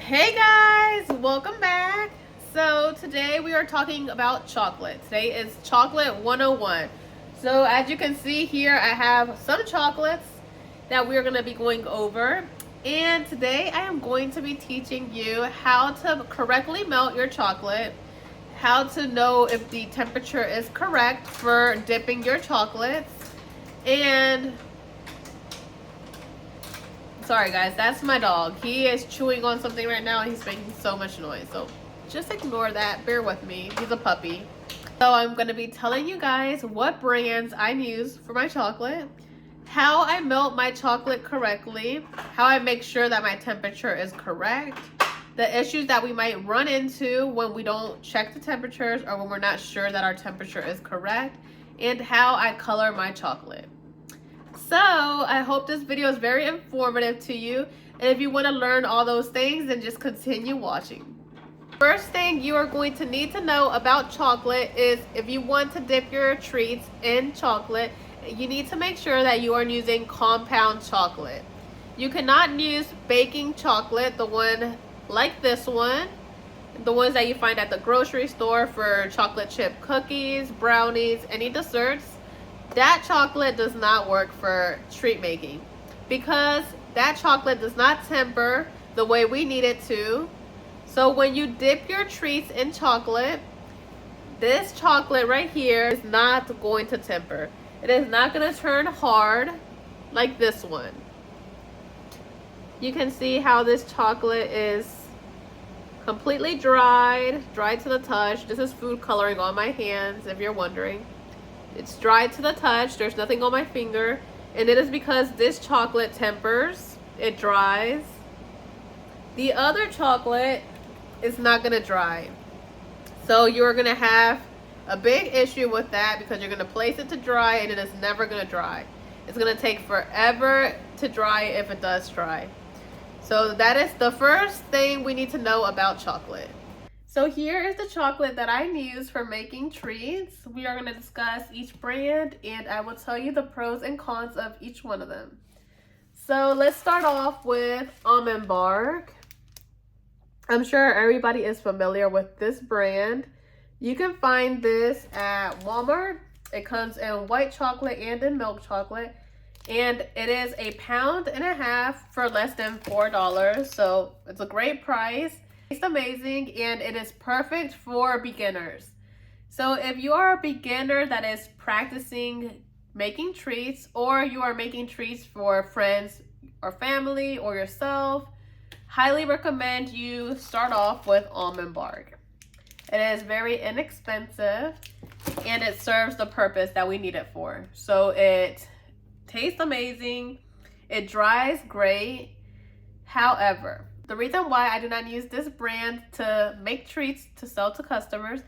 Hey guys, welcome back. So today we are talking about chocolate. Today is chocolate 101. So as you can see here, I have some chocolates that we're going to be going over. And today I am going to be teaching you how to correctly melt your chocolate, how to know if the temperature is correct for dipping your chocolates, and sorry guys, that's my dog. He is chewing on something right now and he's making so much noise. So just ignore that, bear with me. He's a puppy. So I'm gonna be telling you guys what brands I use for my chocolate, how I melt my chocolate correctly, how I make sure that my temperature is correct, the issues that we might run into when we don't check the temperatures or when we're not sure that our temperature is correct, and how I color my chocolate. So I hope this video is very informative to you, and if you want to learn all those things, then just continue watching. First thing you are going to need to know about chocolate is if you want to dip your treats in chocolate, you need to make sure that you are using compound chocolate. You cannot use baking chocolate, the one like this one, the ones that you find at the grocery store for chocolate chip cookies, brownies, any desserts. That chocolate does not work for treat making because that chocolate does not temper the way we need it to. So when you dip your treats in chocolate, this chocolate right here is not going to temper. It is not going to turn hard like this one. You can see how this chocolate is completely dry to the touch. This is food coloring on my hands, if you're wondering. It's dry to the touch. There's nothing on my finger. And it is because this chocolate tempers. It dries. The other chocolate is not going to dry. So you're going to have a big issue with that because you're going to place it to dry and it is never going to dry. It's going to take forever to dry if it does dry. So that is the first thing we need to know about chocolate. So here is the chocolate that I use for making treats. We are going to discuss each brand and I will tell you the pros and cons of each one of them. So let's start off with Almond Bark. I'm sure everybody is familiar with this brand. You can find this at Walmart. It comes in white chocolate and in milk chocolate. And it is 1.5 pounds for less than $4. So it's a great price. It's amazing and it is perfect for beginners. So if you are a beginner that is practicing making treats, or you are making treats for friends or family or yourself, highly recommend you start off with Almond Bark. It is very inexpensive and it serves the purpose that we need it for. So it tastes amazing, it dries great. However, the reason why I do not use this brand to make treats to sell to customers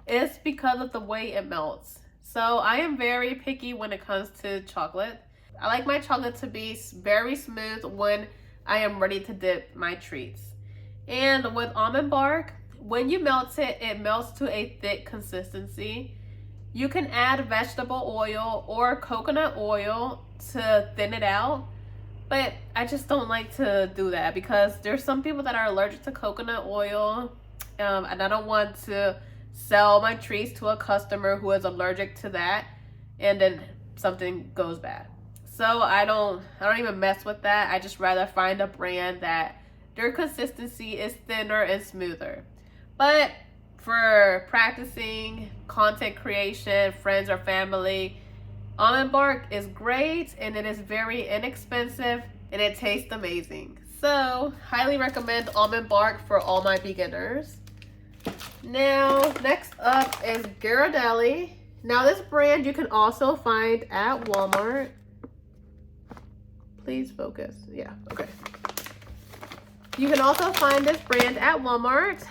is because of the way it melts. So I am very picky when it comes to chocolate. I like my chocolate to be very smooth when I am ready to dip my treats. And with Almond Bark, when you melt it, it melts to a thick consistency. You can add vegetable oil or coconut oil to thin it out. But I just don't like to do that because there's some people that are allergic to coconut oil, and I don't want to sell my treats to a customer who is allergic to that and then something goes bad. So I don't even mess with that. I just rather find a brand that their consistency is thinner and smoother. But for practicing content creation, friends or family, Almond Bark is great and it is very inexpensive and it tastes amazing. So, highly recommend Almond Bark for all my beginners. Now, next up is Garhardelli. Now, this brand you can also find at Walmart. Please focus. Yeah, okay. You can also find this brand at Walmart.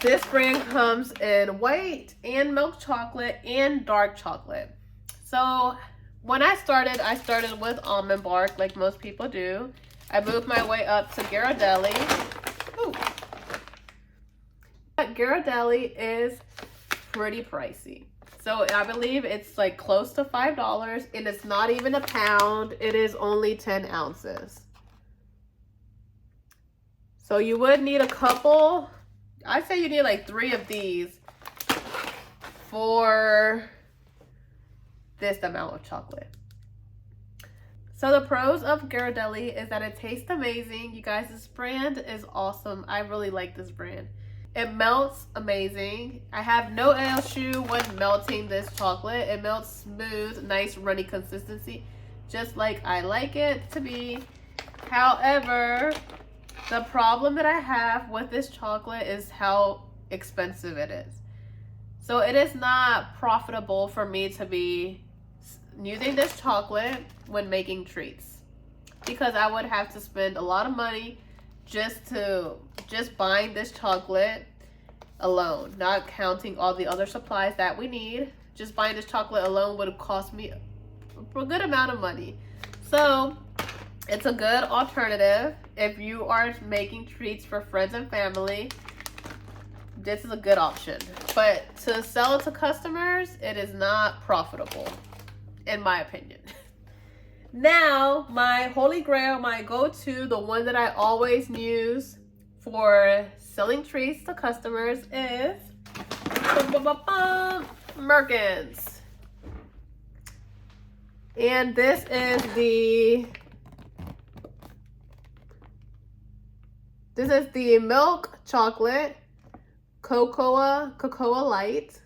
This brand comes in white and milk chocolate and dark chocolate. So when I started with Almond Bark like most people do. I moved my way up to Garhardelli. But Garhardelli is pretty pricey. So I believe it's like close to $5 and it's not even a pound. It is only 10 ounces. So you would need a couple. I'd say you need like 3 of these for this amount of chocolate. So the pros of garhardelli is that it tastes amazing. You guys, this brand is awesome. I really like this brand. It melts amazing. I have no issue when melting this chocolate. It melts smooth, nice runny consistency, just like I like it to be. However, the problem that I have with this chocolate is how expensive it is. So it is not profitable for me to be using this chocolate when making treats, because I would have to spend a lot of money just buying this chocolate alone, not counting all the other supplies that we need. Just buying this chocolate alone would have cost me a good amount of money. So it's a good alternative if you are making treats for friends and family. This is a good option, but to sell it to customers, it is not profitable, in my opinion. Now, my holy grail, my go-to, the one that I always use for selling treats to customers is Merckens. And this is the milk chocolate cocoa light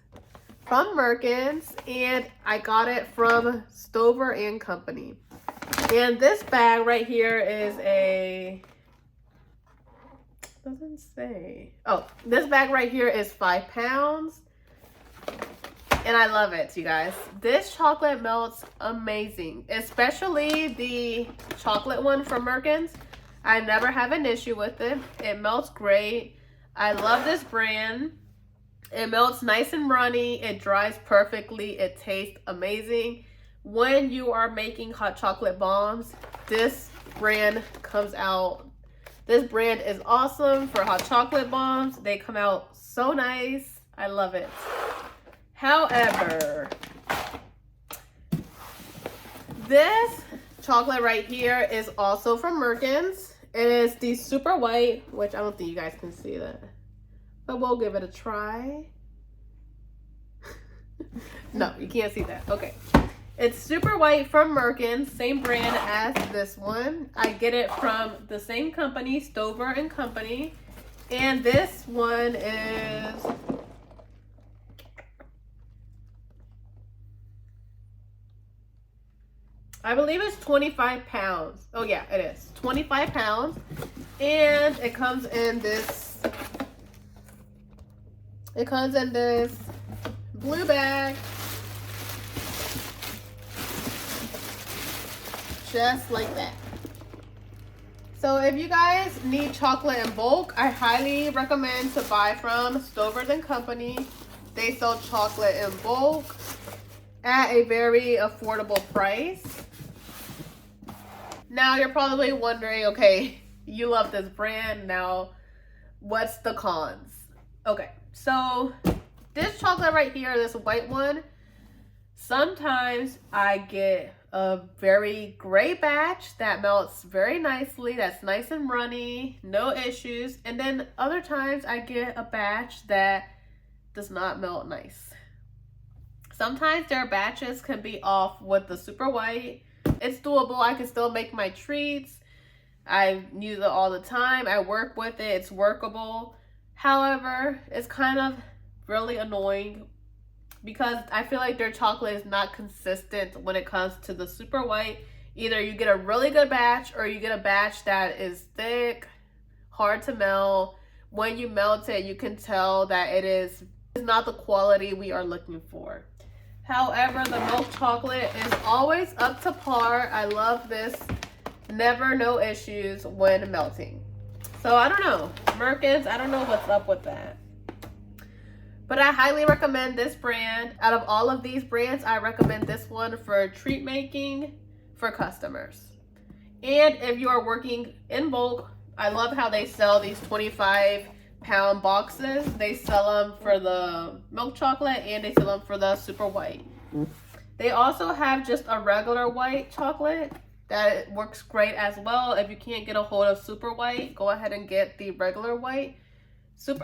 from Merckens, and I got it from Stover and Company. And this bag right here is doesn't say. Oh, this bag right here is 5 pounds. And I love it, you guys. This chocolate melts amazing, especially the chocolate one from Merckens. I never have an issue with it. It melts great. I love this brand. It melts nice and runny. It dries perfectly. It tastes amazing. When you are making hot chocolate bombs, this brand comes out. This brand is awesome for hot chocolate bombs. They come out so nice. I love it. However, this chocolate right here is also from Merckens. It is the super white, which I don't think you guys can see that, but we'll give it a try. No, you can't see that. Okay. It's super white from Merckens, same brand as this one. I get it from the same company, Stover and Company. And this one is, I believe it's 25 pounds. Oh yeah, it is 25 pounds. And it comes in this blue bag. Just like that. So if you guys need chocolate in bulk, I highly recommend to buy from Stover and Company. They sell chocolate in bulk at a very affordable price. Now you're probably wondering, okay, you love this brand, now what's the cons? Okay, so this chocolate right here, this white one, sometimes I get a very gray batch that melts very nicely, that's nice and runny, no issues. And then other times I get a batch that does not melt nice. Sometimes their batches can be off with the super white. It's doable. I can still make my treats. I use it all the time. I work with it. It's workable. However, it's kind of really annoying because I feel like their chocolate is not consistent when it comes to the super white. Either you get a really good batch or you get a batch that is thick, hard to melt. When you melt it, you can tell that it is not the quality we are looking for. However, the milk chocolate is always up to par. I love this. Never no issues when melting. So I don't know. Merckens, I don't know what's up with that. But I highly recommend this brand. Out of all of these brands, I recommend this one for treat making for customers. And if you are working in bulk, I love how they sell these 25-pound boxes. They sell them for the milk chocolate and they sell them for the super white. They also have just a regular white chocolate. That works great as well. If you can't get a hold of super white, go ahead and get the regular white.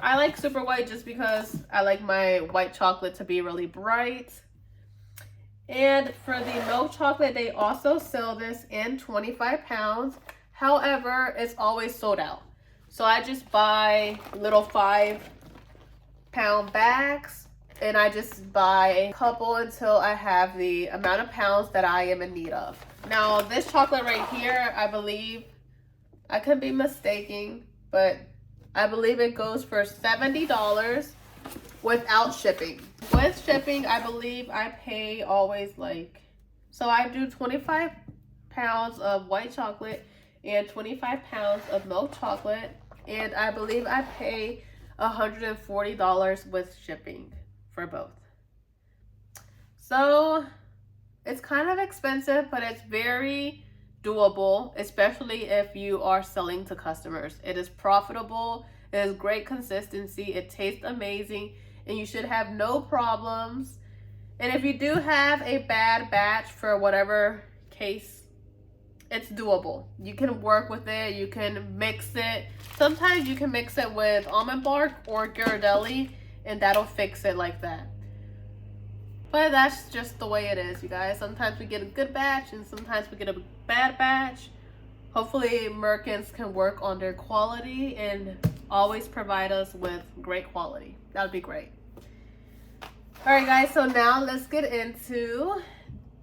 I like super white just because I like my white chocolate to be really bright. And for the milk chocolate, they also sell this in 25 pounds. However, it's always sold out. So I just buy little 5-pound bags, and I just buy a couple until I have the amount of pounds that I am in need of. Now, this chocolate right here, I believe, I could be mistaken, but I believe it goes for $70 without shipping. With shipping, I believe I pay always so I do 25 pounds of white chocolate and 25 pounds of milk chocolate, and I believe I pay $140 with shipping for both. So it's kind of expensive, but it's very doable, especially if you are selling to customers. It is profitable, it is great consistency, it tastes amazing, and you should have no problems. And if you do have a bad batch for whatever case, it's doable. You can work with it, you can mix it. Sometimes you can mix it with almond bark or garhardelli, and that'll fix it like that. But that's just the way it is, you guys. Sometimes we get a good batch and sometimes we get a bad batch. Hopefully Merckens can work on their quality and always provide us with great quality. That would be great. All right, guys, so now let's get into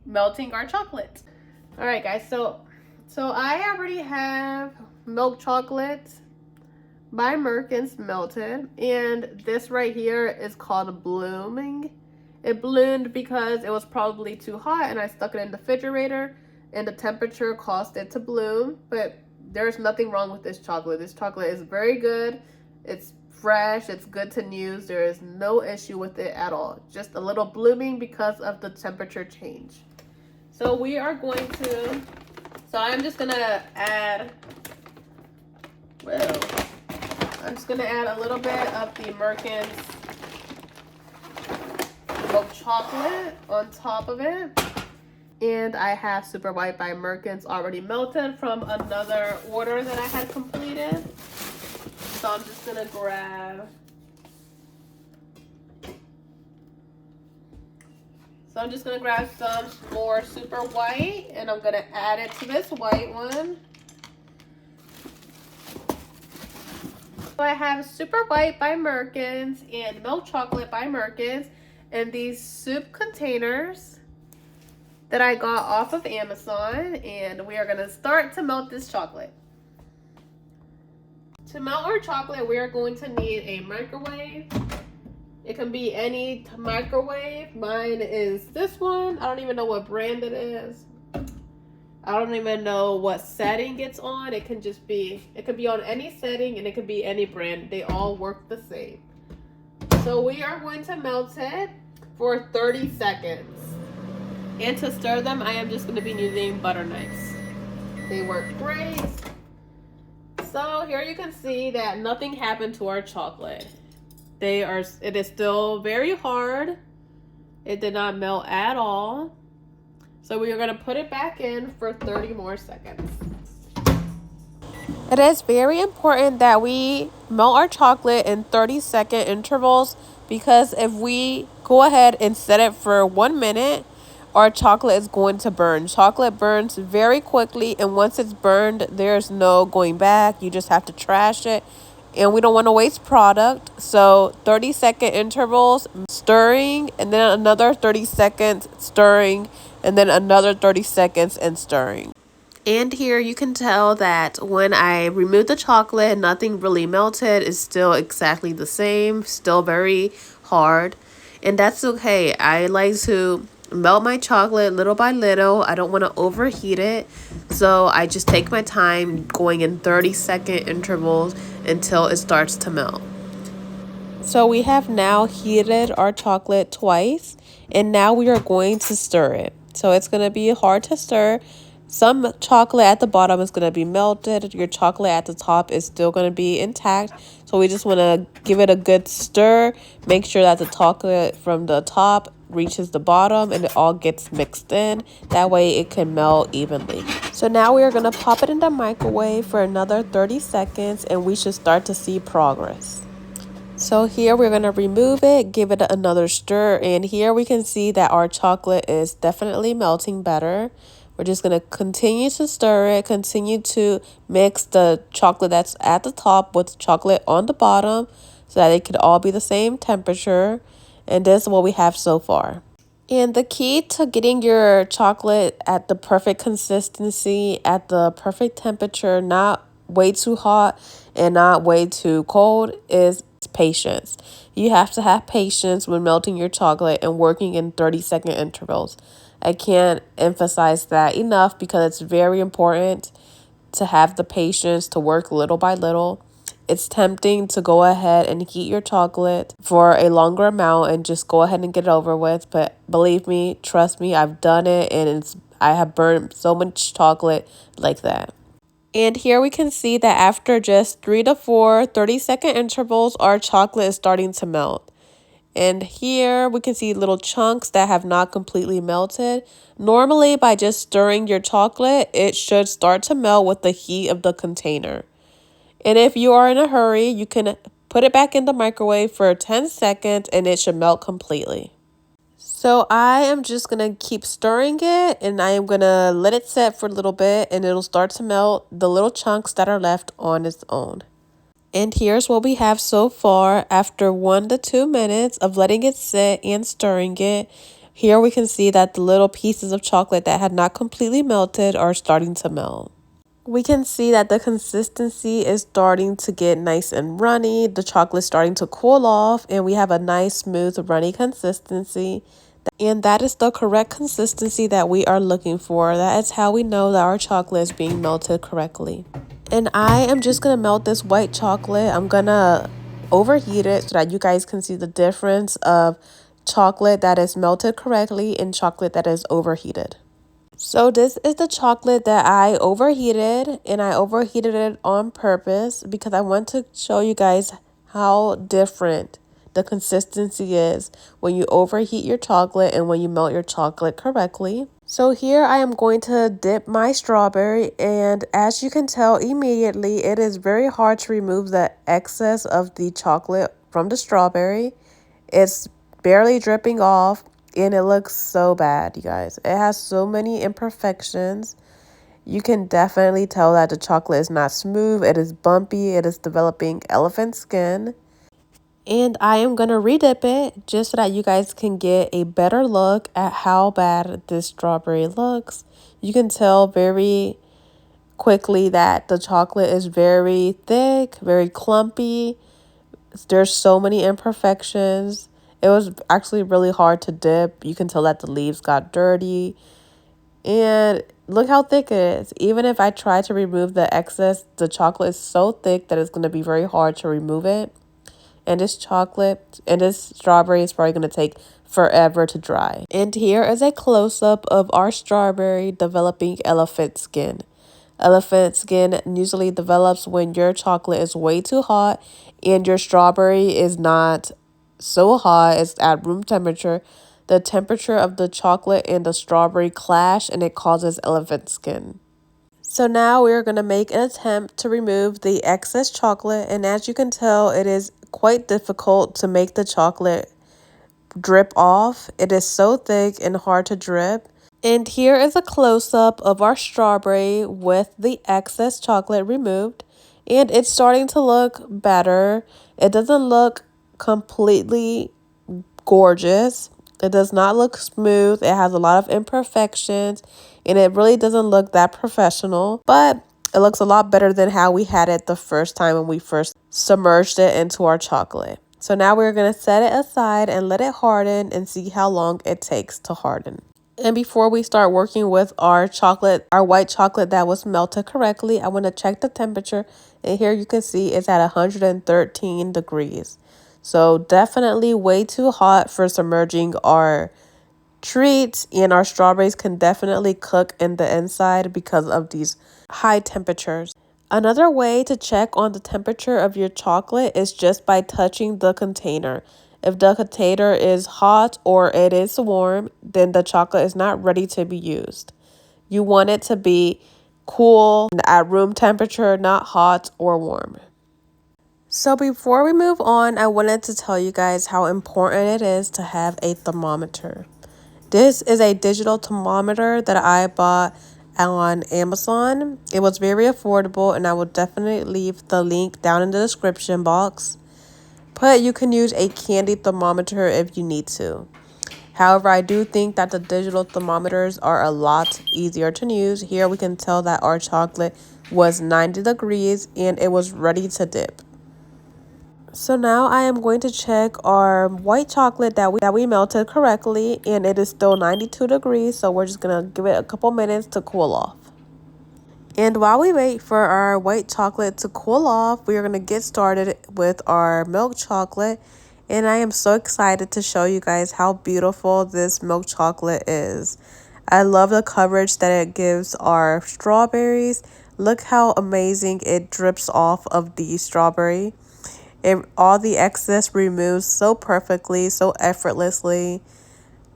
melting our chocolate. All right, guys, so I already have milk chocolate by Merckens melted, and this right here is called blooming. It bloomed because it was probably too hot and I stuck it in the refrigerator and the temperature caused it to bloom. But there's nothing wrong with this chocolate. This chocolate is very good. It's fresh. It's good to use. There is no issue with it at all. Just a little blooming because of the temperature change. So we are going to, I'm just going to add, I'm just going to add a little bit of the Merckens milk chocolate on top of it, and I have super white by Merckens already melted from another order that I had completed. So I'm just gonna grab some more super white, and I'm gonna add it to this white one. So I have super white by Merckens and milk chocolate by Merckens, and these soup containers that I got off of Amazon, and we are going to start to melt this chocolate. To melt our chocolate, we are going to need a microwave. It can be any microwave. Mine is this one. I don't even know what brand it is. I don't even know what setting it's on. It could be on any setting, and it could be any brand. They all work the same. So we are going to melt it for 30 seconds. And to stir them, I am just going to be using butter knives. They work great. So here you can see that nothing happened to our chocolate. It is still very hard. It did not melt at all. So we are going to put it back in for 30 more seconds. It is very important that we melt our chocolate in 30-second intervals, because if we go ahead and set it for 1 minute, our chocolate is going to burn. Chocolate burns very quickly, and once it's burned, there's no going back. You just have to trash it, and we don't want to waste product. So 30-second intervals, stirring, and then another 30 seconds stirring, and then another 30 seconds and stirring. And here you can tell that when I removed the chocolate, nothing really melted. It's still exactly the same, still very hard. And that's okay. I like to melt my chocolate little by little. I don't want to overheat it. So I just take my time going in 30-second intervals until it starts to melt. So we have now heated our chocolate twice, and now we are going to stir it. So it's going to be hard to stir. Some chocolate at the bottom is going to be melted. Your chocolate at the top is still going to be intact. So we just want to give it a good stir. Make sure that the chocolate from the top reaches the bottom and it all gets mixed in. That way it can melt evenly. So now we are going to pop it in the microwave for another 30 seconds and we should start to see progress. So here we're going to remove it, give it another stir, and here we can see that our chocolate is definitely melting better. We're just going to continue to stir it, continue to mix the chocolate that's at the top with chocolate on the bottom so that it could all be the same temperature. And this is what we have so far. And the key to getting your chocolate at the perfect consistency, at the perfect temperature, not way too hot and not way too cold, is patience. You have to have patience when melting your chocolate and working in 30-second intervals. I can't emphasize that enough because it's very important to have the patience to work little by little. It's tempting to go ahead and heat your chocolate for a longer amount and just go ahead and get it over with. But believe me, trust me, I've done it and I have burned so much chocolate like that. And here we can see that after just 3 to 4 30-second intervals, our chocolate is starting to melt. And here we can see little chunks that have not completely melted. Normally, by just stirring your chocolate, it should start to melt with the heat of the container. And if you are in a hurry, you can put it back in the microwave for 10 seconds and it should melt completely. So I am just going to keep stirring it and I am going to let it set for a little bit and it'll start to melt the little chunks that are left on its own. And here's what we have so far after 1 to 2 minutes of letting it sit and stirring it. Here we can see that the little pieces of chocolate that had not completely melted are starting to melt. We can see that the consistency is starting to get nice and runny. The chocolate is starting to cool off and we have a nice, smooth, runny consistency. And that is the correct consistency that we are looking for. That is how we know that our chocolate is being melted correctly. And I am just going to melt this white chocolate. I'm going to overheat it so that you guys can see the difference of chocolate that is melted correctly and chocolate that is overheated. So this is the chocolate that I overheated, and I overheated it on purpose because I want to show you guys how different the consistency is when you overheat your chocolate and when you melt your chocolate correctly. So here I am going to dip my strawberry, and as you can tell immediately, it is very hard to remove the excess of the chocolate from the strawberry. It's barely dripping off. And it looks so bad, you guys. It has so many imperfections. You can definitely tell that the chocolate is not smooth. It is bumpy. It is developing elephant skin. And I am going to redip it just so that you guys can get a better look at how bad this strawberry looks. You can tell very quickly that the chocolate is very thick, very clumpy. There's so many imperfections. It was actually really hard to dip. You can tell that the leaves got dirty. And look how thick it is. Even if I try to remove the excess, the chocolate is so thick that it's going to be very hard to remove it. And this chocolate and this strawberry is probably going to take forever to dry. And here is a close-up of our strawberry developing elephant skin. Elephant skin usually develops when your chocolate is way too hot and your strawberry is not so hot, it's at room temperature. The temperature of the chocolate and the strawberry clash and it causes elephant skin. So now we're going to make an attempt to remove the excess chocolate, and as you can tell, it is quite difficult to make the chocolate drip off. It is so thick and hard to drip. And here is a close-up of our strawberry with the excess chocolate removed, and it's starting to look better. It doesn't look completely gorgeous. It does not look smooth. It has a lot of imperfections and it really doesn't look that professional, but it looks a lot better than how we had it the first time when we first submerged it into our chocolate. So now we're going to set it aside and let it harden and see how long it takes to harden. And before we start working with our chocolate, our white chocolate that was melted correctly, I want to check the temperature. And here you can see it's at 113 degrees. So definitely way too hot for submerging our treats, and our strawberries can definitely cook in the inside because of these high temperatures. Another way to check on the temperature of your chocolate is just by touching the container. If the container is hot or it is warm, then the chocolate is not ready to be used. You want it to be cool at room temperature, not hot or warm. So before we move on, I wanted to tell you guys how important it is to have a thermometer. This is a digital thermometer that I bought on Amazon. It was very affordable, and I will definitely leave the link down in the description box. But you can use a candy thermometer if you need to. However, I do think that the digital thermometers are a lot easier to use. Here we can tell that our chocolate was 90 degrees and it was ready to dip. So now I am going to check our white chocolate that we melted correctly, and it is still 92 degrees, so we're just going to give it a couple minutes to cool off. And while we wait for our white chocolate to cool off, we are going to get started with our milk chocolate. And I am so excited to show you guys how beautiful this milk chocolate is. I love the coverage that it gives our strawberries. Look how amazing it drips off of the strawberry. All the excess removes so perfectly, so effortlessly.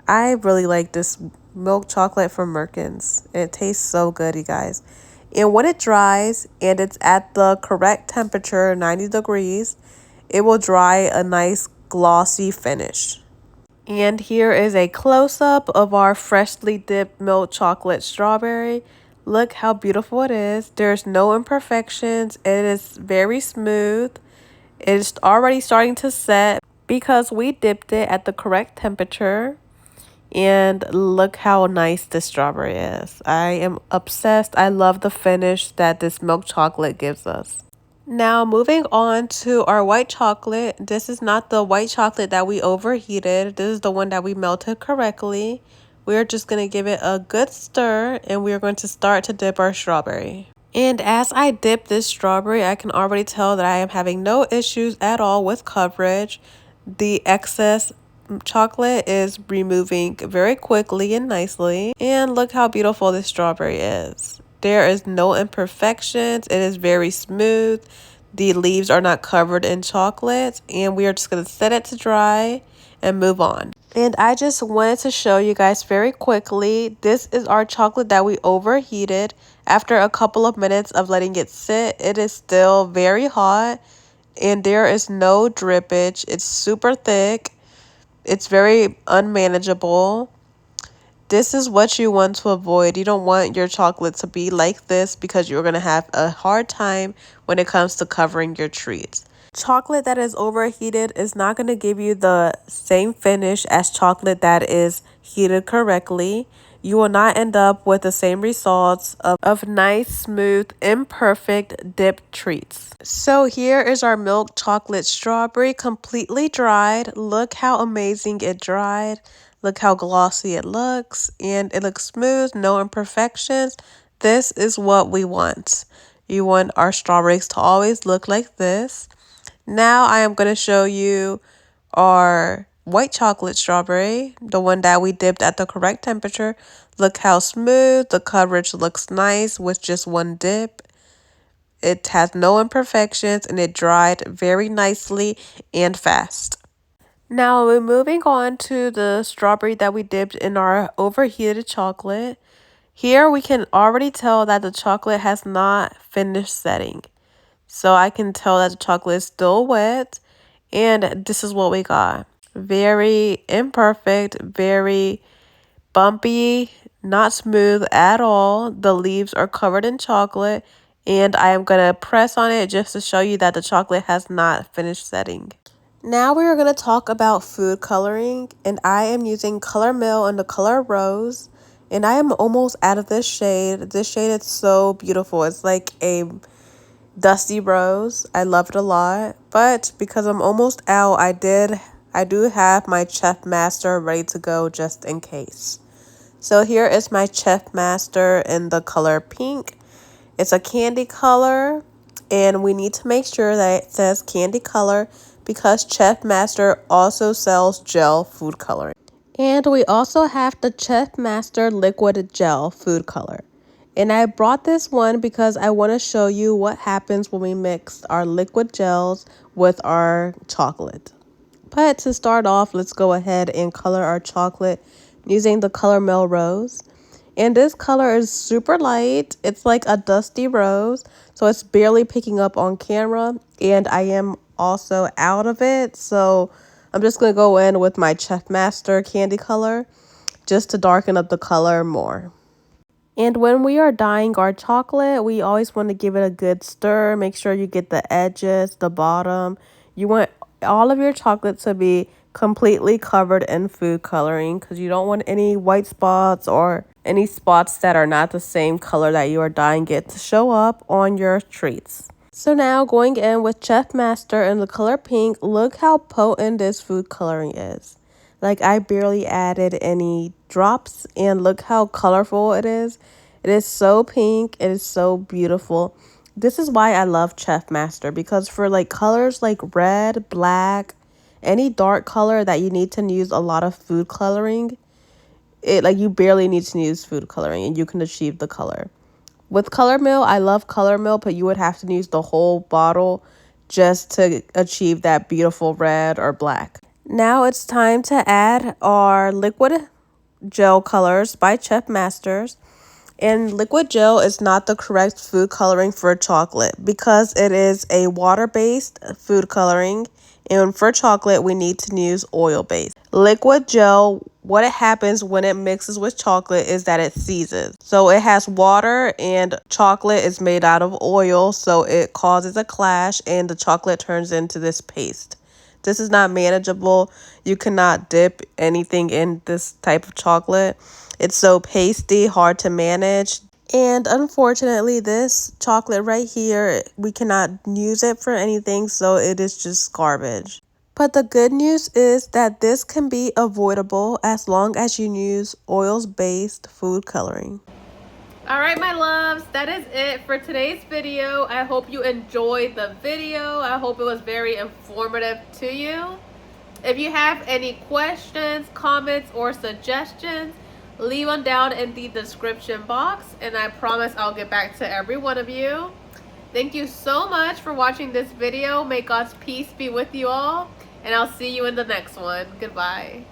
I really like this milk chocolate from Merckens. It tastes so good, you guys. And when it dries and it's at the correct temperature, 90 degrees, it will dry a nice glossy finish. And here is a close-up of our freshly dipped milk chocolate strawberry. Look how beautiful it is. There's no imperfections. It is very smooth. It's already starting to set because we dipped it at the correct temperature. And look how nice this strawberry is. I am obsessed. I love the finish that this milk chocolate gives us. Now moving on to our white chocolate. This is not the white chocolate that we overheated. This is the one that we melted correctly. We're just going to give it a good stir, and we're going to start to dip our strawberry. And as I dip this strawberry, I can already tell that I am having no issues at all with coverage. The excess chocolate is removing very quickly and nicely. And look how beautiful this strawberry is. There is no imperfections. It is very smooth. The leaves are not covered in chocolate. And we are just going to set it to dry and move on. And I just wanted to show you guys very quickly. This is our chocolate that we overheated. After a couple of minutes of letting it sit, it is still very hot. And there is no drippage. It's super thick. It's very unmanageable. This is what you want to avoid. You don't want your chocolate to be like this because you're going to have a hard time when it comes to covering your treats. Chocolate that is overheated is not going to give you the same finish as chocolate that is heated correctly. You will not end up with the same results of nice, smooth, imperfect dipped treats. So here is our milk chocolate strawberry completely dried. Look how amazing it dried. Look how glossy it looks. And it looks smooth, no imperfections. This is what we want. You want our strawberries to always look like this. Now I am going to show you our white chocolate strawberry, the one that we dipped at the correct temperature. Look how smooth. The coverage looks nice with just one dip. It has no imperfections and it dried very nicely and fast. Now we're moving on to the strawberry that we dipped in our overheated chocolate. Here we can already tell that the chocolate has not finished setting. So I can tell that the chocolate is still wet. And this is what we got. Very imperfect, very bumpy, not smooth at all. The leaves are covered in chocolate. And I am going to press on it just to show you that the chocolate has not finished setting. Now we are going to talk about food coloring. And I am using Color Mill in the color Rose. And I am almost out of this shade. This shade is so beautiful. It's like a dusty rose. I love it a lot, but because I'm almost out, I do have my Chef Master ready to go just in case. So here is my Chef Master in the color pink. It's a candy color, and we need to make sure that it says candy color because Chef Master also sells gel food coloring. And we also have the Chef Master liquid gel food color. And I brought this one because I want to show you what happens when we mix our liquid gels with our chocolate. But to start off, let's go ahead and color our chocolate using the color Melrose. And this color is super light. It's like a dusty rose, so it's barely picking up on camera. And I am also out of it, so I'm just going to go in with my Chef Master candy color just to darken up the color more. And when we are dyeing our chocolate, we always want to give it a good stir. Make sure you get the edges, the bottom. You want all of your chocolate to be completely covered in food coloring because you don't want any white spots or any spots that are not the same color that you are dyeing it to show up on your treats. So now going in with Chef Master in the color pink, look how potent this food coloring is. Like, I barely added any drops, and look how colorful it is. It is so pink. It is so beautiful. This is why I love Chef Master, because for like colors like red, black, any dark color that you need to use a lot of food coloring, it like you barely need to use food coloring and you can achieve the color. With Color Mill, I love Color Mill, but you would have to use the whole bottle just to achieve that beautiful red or black. Now it's time to add our liquid gel colors by Chef Masters. And liquid gel is not the correct food coloring for chocolate because it is a water-based food coloring. And for chocolate, we need to use oil-based. Liquid gel, what it happens when it mixes with chocolate is that it seizes. So it has water and chocolate is made out of oil, so it causes a clash and the chocolate turns into this paste. This is not manageable. You cannot dip anything in this type of chocolate. It's so pasty, hard to manage. And unfortunately, this chocolate right here, we cannot use it for anything, so it is just garbage. But the good news is that this can be avoidable as long as you use oils-based food coloring. All right, my loves, that is it for today's video. I hope you enjoyed the video. I hope it was very informative to you. If you have any questions, comments, or suggestions, leave them down in the description box, and I promise I'll get back to every one of you. Thank you so much for watching this video. May God's peace be with you all, and I'll see you in the next one. Goodbye.